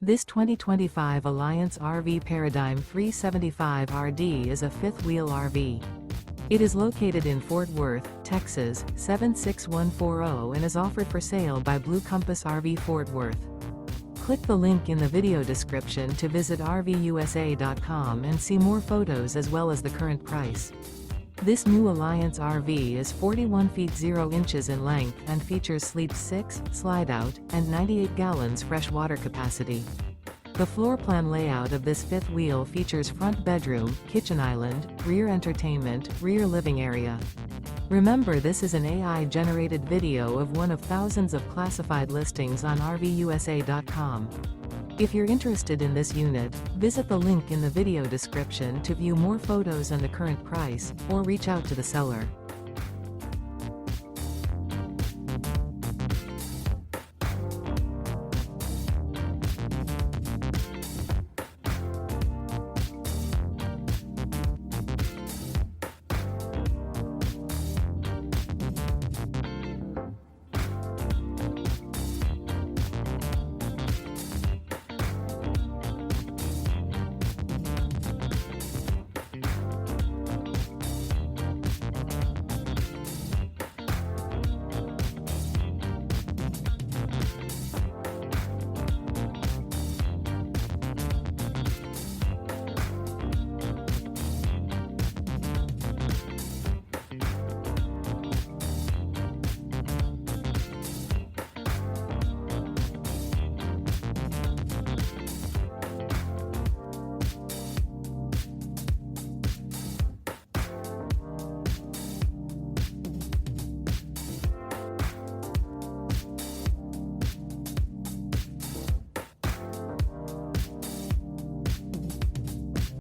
This 2025 Alliance RV Paradigm 375RD is a fifth-wheel RV. It is located in Fort Worth, Texas, 76140 and is offered for sale by Blue Compass RV Fort Worth. Click the link in the video description to visit RVUSA.com and see more photos as well as the current price. This new Alliance RV is 41 feet 0 inches in length and features Sleep 6, Slideout, and 98 gallons fresh water capacity. The floor plan layout of this fifth wheel features front bedroom, kitchen island, rear entertainment, rear living area. Remember, this is an AI-generated video of one of thousands of classified listings on RVUSA.com. If you're interested in this unit, visit the link in the video description to view more photos and the current price, or reach out to the seller.